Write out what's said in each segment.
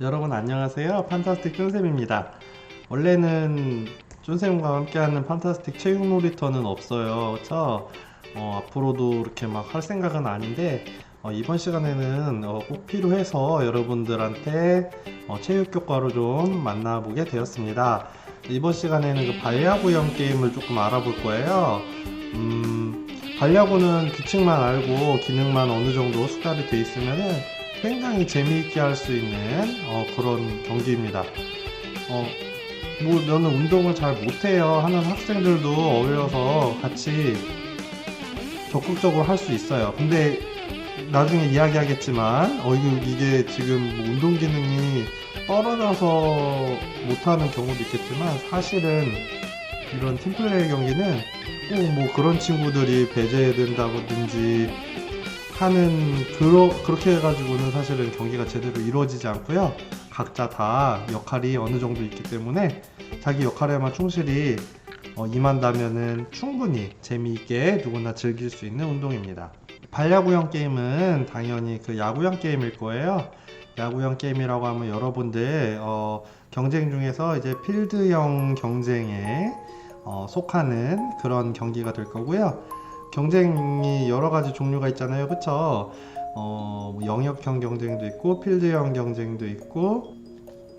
여러분 안녕하세요. 판타스틱 쫀쌤입니다. 원래는 쫀쌤과 함께하는 판타스틱 체육 놀이터는 없어요. 그쵸? 앞으로도 이렇게 막 할 생각은 아닌데 이번 시간에는 꼭 필요해서 여러분들한테 체육 교과로 좀 만나보게 되었습니다. 이번 시간에는 그 반야구형 게임을 조금 알아볼 거예요. 반야구는 규칙만 알고 기능만 어느 정도 숙달이 돼 있으면은 굉장히 재미있게 할 수 있는 그런 경기입니다. 뭐 너는 운동을 잘 못해요 하는 학생들도 어울려서 같이 적극적으로 할 수 있어요. 근데 나중에 이야기하겠지만 이게 지금 뭐 운동 기능이 떨어져서 못하는 경우도 있겠지만 사실은 이런 팀플레이 경기는 꼭 뭐 그런 친구들이 배제된다든지 하는 그렇게 해가지고는 사실은 경기가 제대로 이루어지지 않고요. 각자 다 역할이 어느 정도 있기 때문에 자기 역할에만 충실히 임한다면은 충분히 재미있게 누구나 즐길 수 있는 운동입니다. 반야구형 게임은 당연히 그 야구형 게임일 거예요. 야구형 게임이라고 하면 여러분들 경쟁 중에서 이제 필드형 경쟁에 속하는 그런 경기가 될 거고요. 경쟁이 여러 가지 종류가 있잖아요. 그쵸? 뭐 영역형 경쟁도 있고, 필드형 경쟁도 있고,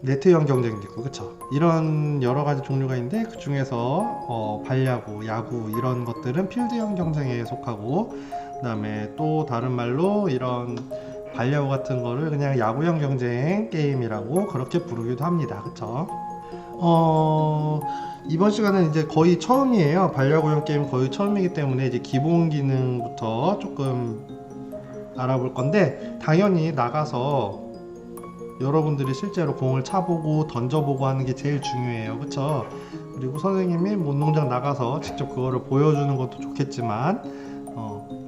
네트형 경쟁도 있고, 그쵸? 이런 여러 가지 종류가 있는데, 그 중에서 반야구, 야구 이런 것들은 필드형 경쟁에 속하고, 그 다음에 또 다른 말로 이런 반야구 같은 거를 그냥 야구형 경쟁 게임이라고 그렇게 부르기도 합니다. 그쵸? 이번 시간은 이제 거의 처음이에요. 반려구형 게임 거의 처음이기 때문에 이제 기본 기능부터 조금 알아볼 건데, 당연히 나가서 여러분들이 실제로 공을 차보고 던져보고 하는 게 제일 중요해요. 그쵸? 그리고 선생님이 운동장 나가서 직접 그거를 보여주는 것도 좋겠지만,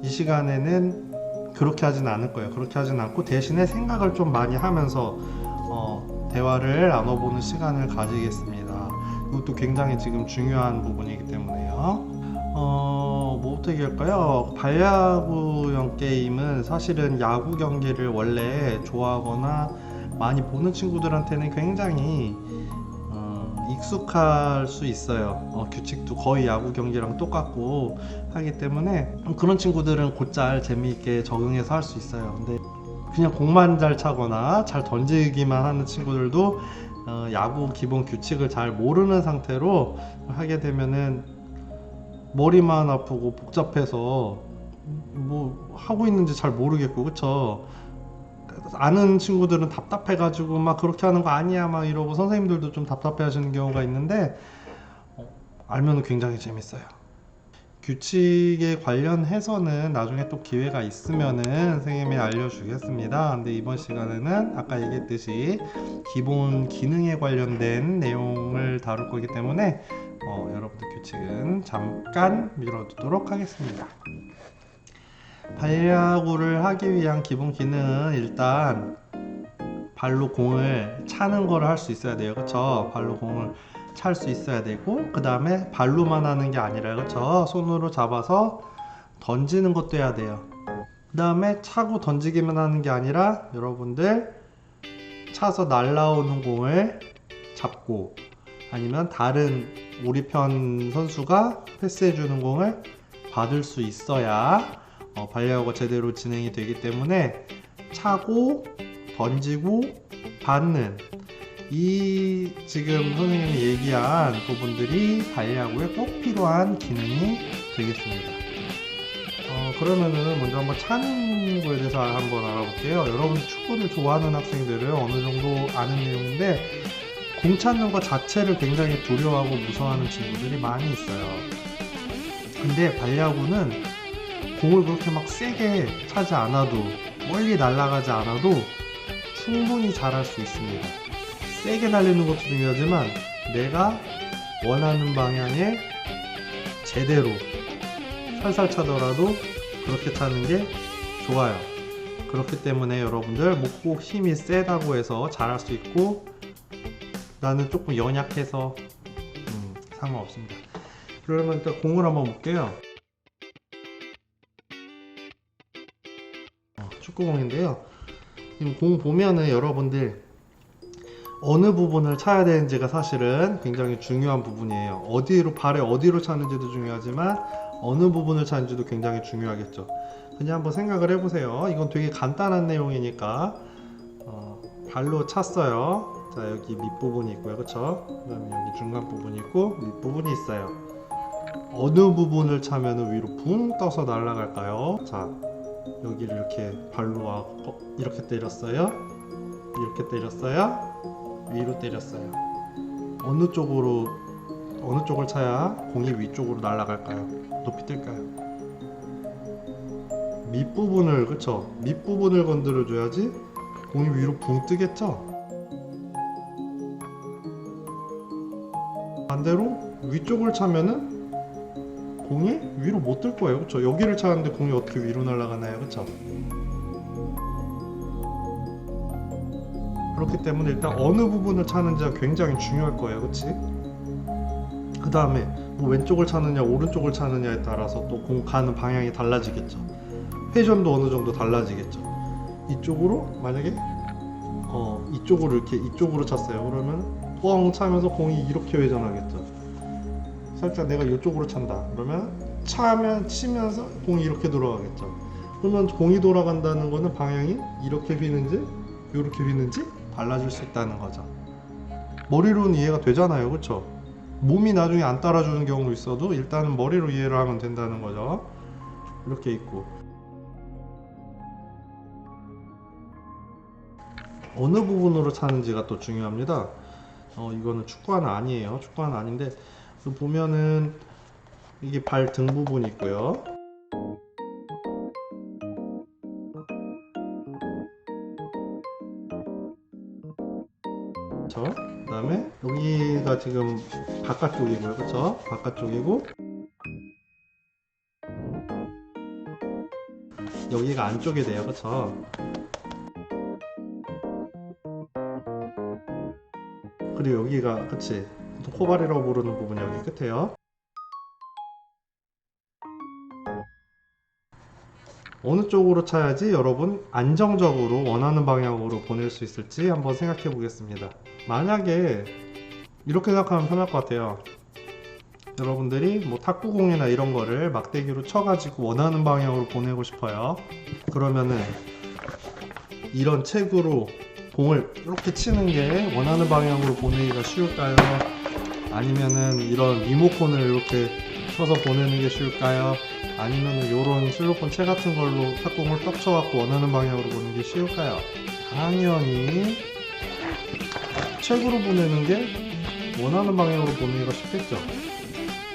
이 시간에는 그렇게 하진 않을 거예요. 그렇게 하진 않고 대신에 생각을 좀 많이 하면서 대화를 나눠보는 시간을 가지겠습니다. 이것도 굉장히 지금 중요한 부분이기 때문에요. 뭐부터 얘기할까요? 반야구형 게임은 사실은 야구 경기를 원래 좋아하거나 많이 보는 친구들한테는 굉장히 익숙할 수 있어요. 규칙도 거의 야구 경기랑 똑같고 하기 때문에 그런 친구들은 곧잘 재미있게 적응해서 할 수 있어요. 근데 그냥 공만 잘 차거나 잘 던지기만 하는 친구들도 야구 기본 규칙을 잘 모르는 상태로 하게 되면은 머리만 아프고 복잡해서 뭐 하고 있는지 잘 모르겠고, 그쵸? 아는 친구들은 답답해가지고 막 그렇게 하는 거 아니야 막 이러고 선생님들도 좀 답답해 하시는 경우가 있는데, 알면 굉장히 재밌어요. 규칙에 관련해서는 나중에 또 기회가 있으면은 선생님이 알려주겠습니다. 근데 이번 시간에는 아까 얘기했듯이 기본 기능에 관련된 내용을 다룰 거기 때문에 여러분들 규칙은 잠깐 미뤄두도록 하겠습니다. 반야구를 하기 위한 기본 기능은 일단 발로 공을 차는 거를 할 수 있어야 돼요. 그쵸? 발로 공을 찰 수 있어야 되고, 그 다음에 발로만 하는 게 아니라, 그쵸? 손으로 잡아서 던지는 것도 해야 돼요. 그 다음에 차고 던지기만 하는 게 아니라 여러분들 차서 날라오는 공을 잡고, 아니면 다른 우리 편 선수가 패스해주는 공을 받을 수 있어야 반야구가 제대로 진행이 되기 때문에 차고 던지고 받는 이 지금 선생님이 얘기한 부분들이 반야구에 꼭 필요한 기능이 되겠습니다. 그러면은 먼저 한번 차는 거에 대해서 한번 알아볼게요. 여러분 축구를 좋아하는 학생들은 어느 정도 아는 내용인데, 공 차는 것 자체를 굉장히 두려워하고 무서워하는 친구들이 많이 있어요. 근데 반야구는 공을 그렇게 막 세게 차지 않아도, 멀리 날아가지 않아도 충분히 잘할 수 있습니다. 세게 날리는 것도 중요하지만 내가 원하는 방향에 제대로 살살 차더라도 그렇게 차는 게 좋아요. 그렇기 때문에 여러분들 뭐 꼭 힘이 세다고 해서 잘할 수 있고, 나는 조금 연약해서 상관없습니다. 그러면 일단 공을 한번 볼게요. 축구공인데요. 지금 공 보면은 여러분들 어느 부분을 차야 되는지가 사실은 굉장히 중요한 부분이에요. 어디로, 발에 어디로 차는지도 중요하지만 어느 부분을 차는지도 굉장히 중요하겠죠. 그냥 한번 생각을 해보세요. 이건 되게 간단한 내용이니까 발로 찼어요. 자, 여기 밑부분이 있고요, 그쵸? 그 다음에 여기 중간 부분이 있고 밑부분이 있어요. 어느 부분을 차면 위로 붕 떠서 날아갈까요? 자, 여기를 이렇게 발로 이렇게 때렸어요. 이렇게 때렸어요. 위로 때렸어요. 어느 쪽을 차야 공이 위쪽으로 날아갈까요? 높이 뜰까요? 밑부분을, 그쵸? 밑부분을 건드려 줘야지 공이 위로 붕 뜨겠죠? 반대로 위쪽을 차면은 공이 위로 못 뜰 거예요, 그쵸? 여기를 차는데 공이 어떻게 위로 날아가나요, 그쵸? 그렇기 때문에 일단 어느 부분을 차는지가 굉장히 중요할 거예요, 그치? 그 다음에 뭐 왼쪽을 차느냐 오른쪽을 차느냐에 따라서 또 공 가는 방향이 달라지겠죠. 회전도 어느 정도 달라지겠죠. 이쪽으로 만약에 이쪽으로 이렇게 이쪽으로 찼어요. 그러면 뻥 차면서 공이 이렇게 회전하겠죠. 살짝 내가 이쪽으로 찬다. 그러면 치면서 공이 이렇게 돌아가겠죠. 그러면 공이 돌아간다는 거는 방향이 이렇게 휘는지 이렇게 휘는지 달라질 수 있다는 거죠. 머리로는 이해가 되잖아요, 그쵸? 몸이 나중에 안 따라주는 경우도 있어도 일단은 머리로 이해를 하면 된다는 거죠. 이렇게 있고, 어느 부분으로 차는지가 또 중요합니다. 이거는 축구화는 아니에요. 축구화는 아닌데 보면은 이게 발 등 부분이 있고요. 그쵸? 그 다음에 여기가 지금 바깥쪽이고요, 그쵸? 바깥쪽이고 여기가 안쪽이 돼요, 그쵸? 그리고 여기가, 그치? 코발이라고 부르는 부분이 여기 끝에요. 어느 쪽으로 차야지 여러분 안정적으로 원하는 방향으로 보낼 수 있을지 한번 생각해 보겠습니다. 만약에 이렇게 생각하면 편할 것 같아요. 여러분들이 뭐 탁구공이나 이런 거를 막대기로 쳐가지고 원하는 방향으로 보내고 싶어요. 그러면은 이런 책으로 공을 이렇게 치는 게 원하는 방향으로 보내기가 쉬울까요? 아니면은 이런 리모컨을 이렇게 쳐서 보내는 게 쉬울까요? 아니면은 이런 실로폰 책 같은 걸로 탁공을 떡 쳐갖고 원하는 방향으로 보내는 게 쉬울까요? 당연히 책으로 보내는 게 원하는 방향으로 보내기가 쉽겠죠.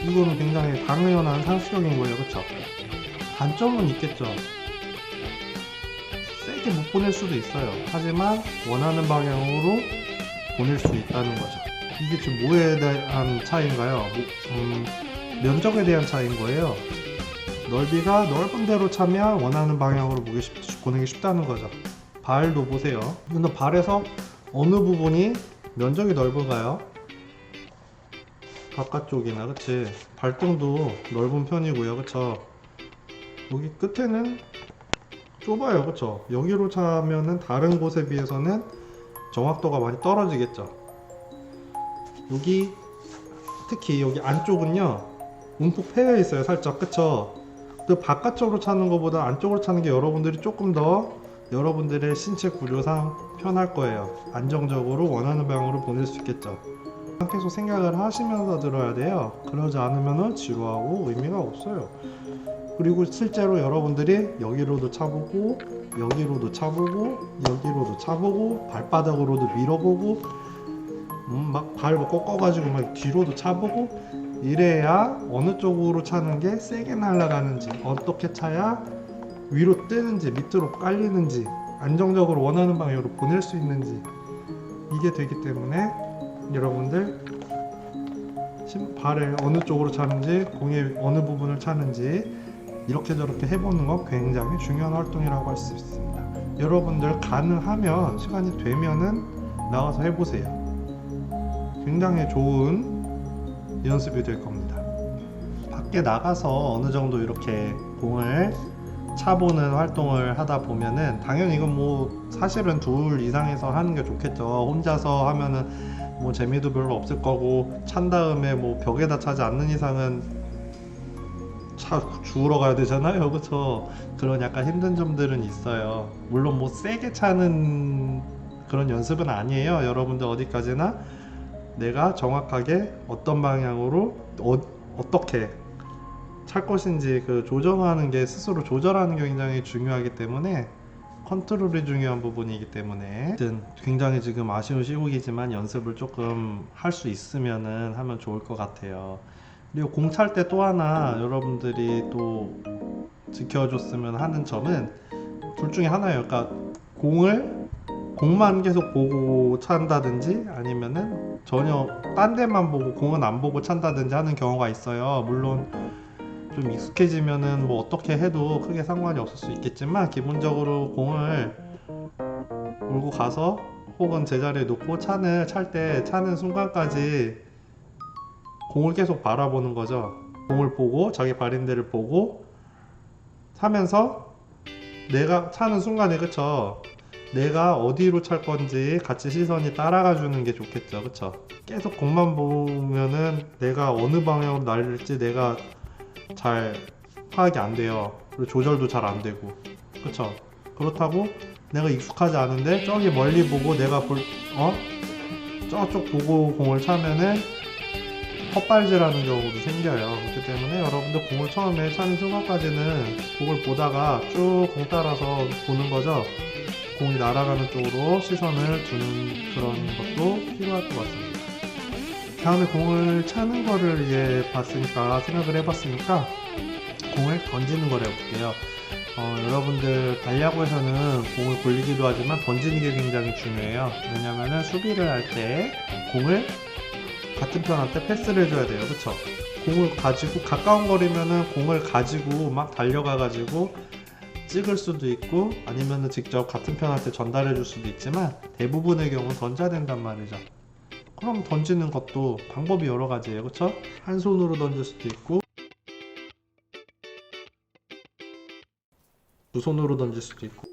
이거는 굉장히 당연한 상식적인 거예요, 그쵸? 단점은 있겠죠. 세게 못 보낼 수도 있어요. 하지만 원하는 방향으로 보낼 수 있다는 거죠. 이게 지금 뭐에 대한 차이인가요? 면적에 대한 차이인 거예요. 넓이가 넓은 데로 차면 원하는 방향으로 보내기 쉽다는 거죠. 발도 보세요. 근데 발에서 어느 부분이 면적이 넓은가요? 바깥쪽이나, 그치? 발등도 넓은 편이고요, 그쵸? 여기 끝에는 좁아요, 그쵸? 여기로 차면은 다른 곳에 비해서는 정확도가 많이 떨어지겠죠. 여기 특히 여기 안쪽은요 움푹 패여 있어요, 살짝, 그쵸? 그 바깥쪽으로 차는 것보다 안쪽으로 차는 게 여러분들이 조금 더 여러분들의 신체 구조상 편할 거예요. 안정적으로 원하는 방향으로 보낼 수 있겠죠. 계속 생각을 하시면서 들어야 돼요. 그러지 않으면 지루하고 의미가 없어요. 그리고 실제로 여러분들이 여기로도 차보고 여기로도 차보고 여기로도 차보고 발바닥으로도 밀어보고 막 발 꺾어가지고 막 뒤로도 차보고 이래야 어느 쪽으로 차는 게 세게 날아가는지, 어떻게 차야 위로 뜨는지 밑으로 깔리는지 안정적으로 원하는 방향으로 보낼 수 있는지 이게 되기 때문에 여러분들 발에 어느 쪽으로 차는지 공의 어느 부분을 차는지 이렇게 저렇게 해보는 건 굉장히 중요한 활동이라고 할 수 있습니다. 여러분들 가능하면 시간이 되면은 나가서 해보세요. 굉장히 좋은 연습이 될 겁니다. 밖에 나가서 어느 정도 이렇게 공을 차보는 활동을 하다 보면은 당연히 이건 뭐 사실은 둘 이상에서 하는 게 좋겠죠. 혼자서 하면은 뭐 재미도 별로 없을 거고, 찬 다음에 뭐 벽에다 차지 않는 이상은 차 주우러 가야 되잖아요. 그쵸? 그런 약간 힘든 점들은 있어요. 물론 뭐 세게 차는 그런 연습은 아니에요. 여러분들 어디까지나 내가 정확하게 어떤 방향으로 어떻게 찰 것인지 그 조정하는 게, 스스로 조절하는 게 굉장히 중요하기 때문에 컨트롤이 중요한 부분이기 때문에, 하여튼 굉장히 지금 아쉬운 시국이지만 연습을 조금 할 수 있으면은 하면 좋을 것 같아요. 그리고 공 찰 때 또 하나 여러분들이 또 지켜줬으면 하는 점은 둘 중에 하나예요. 그러니까 공만 계속 보고 찬다든지 아니면은 전혀 딴 데만 보고 공은 안 보고 찬다든지 하는 경우가 있어요. 물론 좀 익숙해지면은 뭐 어떻게 해도 크게 상관이 없을 수 있겠지만, 기본적으로 공을 몰고 가서 혹은 제자리에 놓고 찰 때 차는 순간까지 공을 계속 바라보는 거죠. 공을 보고 자기 발인대를 보고 차면서 내가 차는 순간에, 그쵸, 내가 어디로 찰 건지 같이 시선이 따라가 주는 게 좋겠죠. 그쵸? 계속 공만 보면은 내가 어느 방향으로 날릴지 내가 잘 파악이 안 돼요. 그리고 조절도 잘 안 되고. 그쵸? 그렇다고 내가 익숙하지 않은데 저기 멀리 보고 내가 저쪽 보고 공을 차면은 헛발질하는 경우도 생겨요. 그렇기 때문에 여러분들 공을 처음에 차는 순간까지는 공을 보다가 쭉 공 따라서 보는 거죠. 공이 날아가는 쪽으로 시선을 두는 그런 것도 필요할 것 같습니다. 다음에 공을 차는 거를 이제 생각을 해봤으니까 공을 던지는 걸 해볼게요. 여러분들 달야구에서는 공을 굴리기도 하지만 던지는 게 굉장히 중요해요. 왜냐면은 수비를 할 때 공을 같은 편한테 패스를 해줘야 돼요. 그쵸? 공을 가지고 가까운 거리면은 공을 가지고 막 달려가 가지고 찍을 수도 있고, 아니면은 직접 같은 편한테 전달해 줄 수도 있지만 대부분의 경우는 던져야 된단 말이죠. 그럼 던지는 것도 방법이 여러 가지예요. 그쵸? 한 손으로 던질 수도 있고, 두 손으로 던질 수도 있고,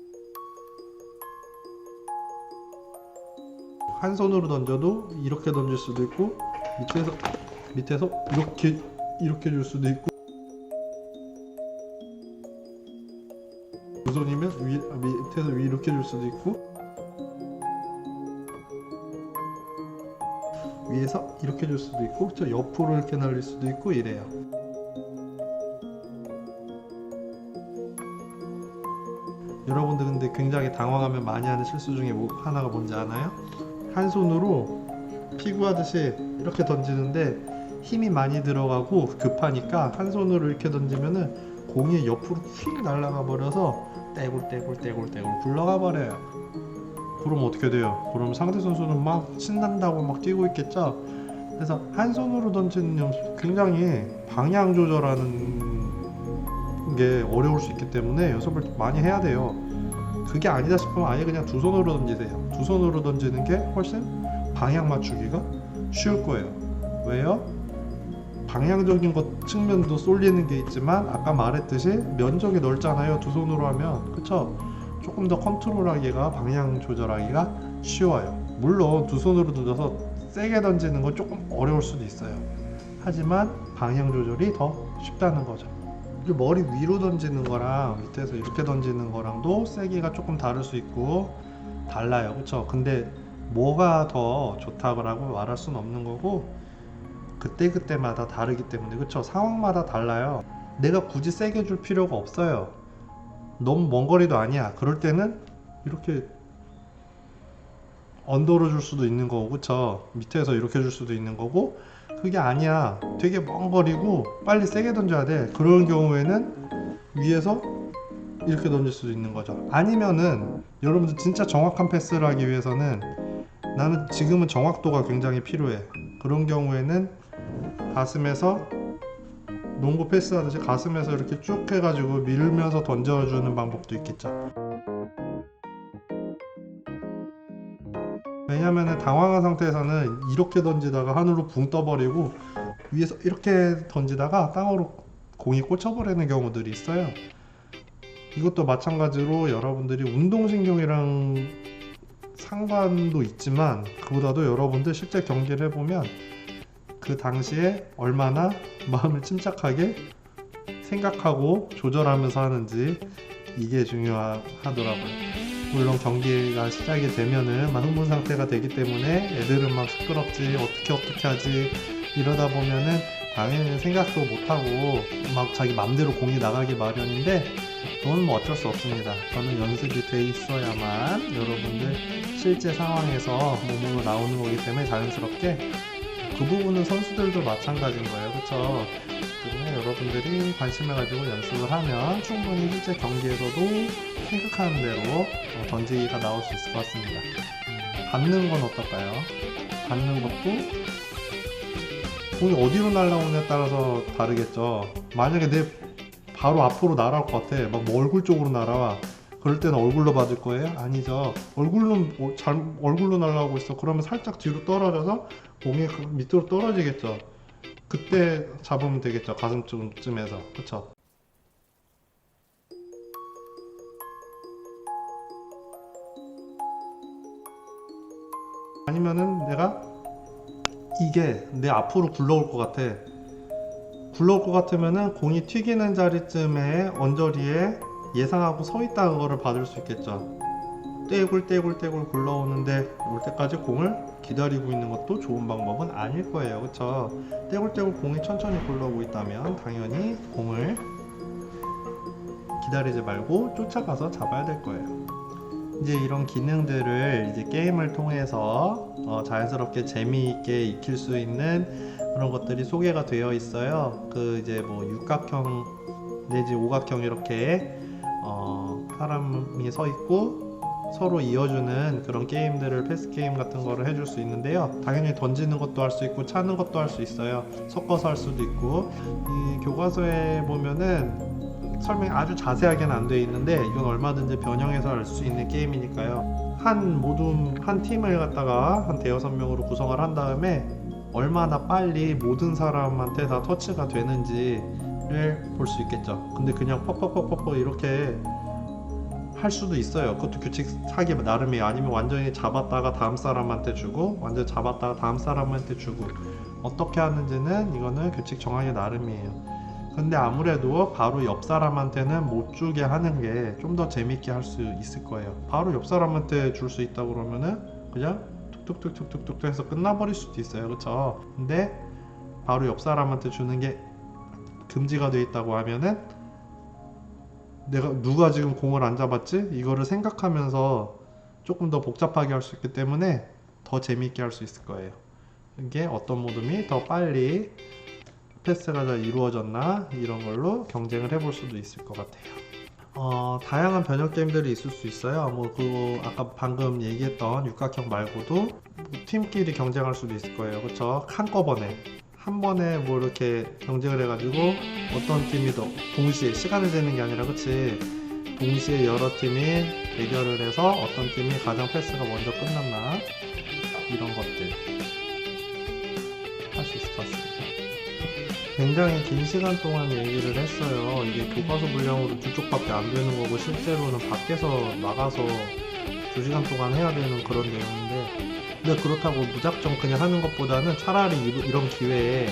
한 손으로 던져도 이렇게 던질 수도 있고, 밑에서 이렇게 줄 수도 있고, 두 손이면 밑에서 위 이렇게 줄 수도 있고, 위에서 이렇게 줄 수도 있고, 저 옆으로 이렇게 날릴 수도 있고 이래요. 여러분들 근데 굉장히 당황하면 많이 하는 실수 중에 하나가 뭔지 아나요? 한 손으로 피구하듯이 이렇게 던지는데 힘이 많이 들어가고 급하니까 한 손으로 이렇게 던지면은 공이 옆으로 휙 날아가 버려서 떼굴 굴러가 버려요. 그럼 어떻게 돼요? 그럼 상대 선수는 막 신난다고 막 뛰고 있겠죠? 그래서 한 손으로 던지는 연습, 굉장히 방향 조절하는 게 어려울 수 있기 때문에 연습을 많이 해야 돼요. 그게 아니다 싶으면 아예 그냥 두 손으로 던지세요. 두 손으로 던지는 게 훨씬 방향 맞추기가 쉬울 거예요. 왜요? 방향적인 것 측면도 쏠리는 게 있지만 아까 말했듯이 면적이 넓잖아요. 두 손으로 하면. 그쵸? 조금 더 컨트롤하기가, 방향 조절하기가 쉬워요. 물론 두 손으로 던져서 세게 던지는 건 조금 어려울 수도 있어요. 하지만 방향 조절이 더 쉽다는 거죠. 그리고 머리 위로 던지는 거랑 밑에서 이렇게 던지는 거랑도 세기가 조금 다를 수 있고 달라요. 그쵸? 근데 뭐가 더 좋다고 말할 수는 없는 거고, 그때마다 다르기 때문에. 그쵸? 상황마다 달라요. 내가 굳이 세게 줄 필요가 없어요. 너무 먼 거리도 아니야. 그럴 때는 이렇게 언더로 줄 수도 있는 거고, 그쵸? 밑에서 이렇게 줄 수도 있는 거고, 그게 아니야, 되게 먼 거리고 빨리 세게 던져야 돼. 그런 경우에는 위에서 이렇게 던질 수도 있는 거죠. 아니면은 여러분들 진짜 정확한 패스를 하기 위해서는, 나는 지금은 정확도가 굉장히 필요해. 그런 경우에는 가슴에서 농구 패스하듯이 가슴에서 이렇게 쭉 해가지고 밀면서 던져주는 방법도 있겠죠. 왜냐면은 당황한 상태에서는 이렇게 던지다가 하늘로 붕 떠버리고, 위에서 이렇게 던지다가 땅으로 공이 꽂혀버리는 경우들이 있어요. 이것도 마찬가지로 여러분들이 운동신경이랑 상관도 있지만 그보다도 여러분들 실제 경기를 해보면 그 당시에 얼마나 마음을 침착하게 생각하고 조절하면서 하는지 이게 중요하더라고요. 물론 경기가 시작이 되면은 막 흥분 상태가 되기 때문에 애들은 막 시끄럽지, 어떻게 하지 이러다 보면은 당연히 생각도 못하고 막 자기 맘대로 공이 나가기 마련인데 그건 뭐 어쩔 수 없습니다. 저는 연습이 돼 있어야만 여러분들 실제 상황에서 몸으로 나오는 거기 때문에 자연스럽게 그 부분은 선수들도 마찬가지인 거예요. 그쵸? 때문에 여러분들이 관심을 가지고 연습을 하면 충분히 실제 경기에서도 생각하는 대로 던지기가 나올 수 있을 것 같습니다. 받는 건 어떨까요? 받는 것도 공이 어디로 날아오냐에 따라서 다르겠죠. 만약에 내 바로 앞으로 날아올 것 같아. 막 뭐 얼굴 쪽으로 날아와. 그럴 때는 얼굴로 받을 거예요? 아니죠. 얼굴로 날아오고 있어. 그러면 살짝 뒤로 떨어져서 공이 밑으로 떨어지겠죠. 그때 잡으면 되겠죠. 가슴쯤에서. 그쵸? 아니면은 내가 이게 내 앞으로 굴러올 것 같아. 굴러올 것 같으면은 공이 튀기는 자리쯤에 언저리에 예상하고 서 있다 그거를 받을 수 있겠죠. 떼굴 굴러오는데 올 때까지 공을 기다리고 있는 것도 좋은 방법은 아닐 거예요. 그쵸? 떼굴 공이 천천히 굴러오고 있다면 당연히 공을 기다리지 말고 쫓아가서 잡아야 될 거예요. 이제 이런 기능들을 이제 게임을 통해서 자연스럽게 재미있게 익힐 수 있는 그런 것들이 소개가 되어 있어요. 그 이제 뭐 육각형 내지 오각형 이렇게 사람이 서 있고 서로 이어주는 그런 게임들을 패스 게임 같은 거를 해줄 수 있는데요. 당연히 던지는 것도 할 수 있고 차는 것도 할 수 있어요. 섞어서 할 수도 있고. 이 교과서에 보면은 설명이 아주 자세하게는 안 되어 있는데 이건 얼마든지 변형해서 할 수 있는 게임이니까요. 한 팀을 갖다가 한 대여섯 명으로 구성을 한 다음에 얼마나 빨리 모든 사람한테 다 터치가 되는지를 볼 수 있겠죠. 근데 그냥 퍽퍽퍽퍽 이렇게 할 수도 있어요. 그것도 규칙 사기 나름이에요. 아니면 완전히 잡았다가 다음 사람한테 주고 완전히 잡았다가 다음 사람한테 주고 어떻게 하는지는 이거는 규칙 정하기 나름이에요. 근데 아무래도 바로 옆 사람한테는 못 주게 하는 게 좀 더 재밌게 할 수 있을 거예요. 바로 옆 사람한테 줄 수 있다 그러면은 그냥 툭툭툭툭툭툭 해서 끝나버릴 수도 있어요. 그쵸? 근데 바로 옆 사람한테 주는 게 금지가 돼 있다고 하면은 누가 지금 공을 안 잡았지? 이거를 생각하면서 조금 더 복잡하게 할 수 있기 때문에 더 재미있게 할 수 있을 거예요. 이게 어떤 모둠이 더 빨리 패스가 잘 이루어졌나 이런 걸로 경쟁을 해볼 수도 있을 것 같아요. 다양한 변형 게임들이 있을 수 있어요. 뭐 그거 아까 방금 얘기했던 육각형 말고도 팀끼리 경쟁할 수도 있을 거예요. 그쵸? 한꺼번에 한 번에 뭐 이렇게 경쟁을 해가지고 어떤 팀이 더 동시에 시간을 재는 게 아니라 그치 동시에 여러 팀이 대결을 해서 어떤 팀이 가장 패스가 먼저 끝났나 이런 것들 할 수 있을 것 같습니다. 굉장히 긴 시간 동안 얘기를 했어요. 이게 교과서 분량으로 두 쪽밖에 안 되는 거고 실제로는 밖에서 나가서 2시간 동안 해야 되는 그런 내용인데 근데 그렇다고 무작정 그냥 하는 것보다는 차라리 이런 기회에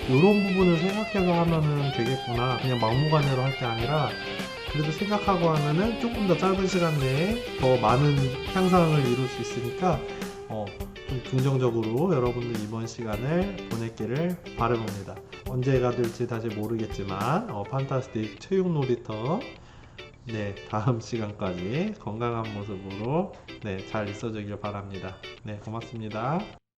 이런 부분을 생각해서 하면은 되겠구나 그냥 막무가내로 할 게 아니라 그래도 생각하고 하면은 조금 더 짧은 시간 내에 더 많은 향상을 이룰 수 있으니까 좀 긍정적으로 여러분들 이번 시간을 보냈기를 바라봅니다. 언제가 될지 다시 모르겠지만 판타스틱 체육 놀이터 다음 시간까지 건강한 모습으로 잘 있어주길 바랍니다. 고맙습니다.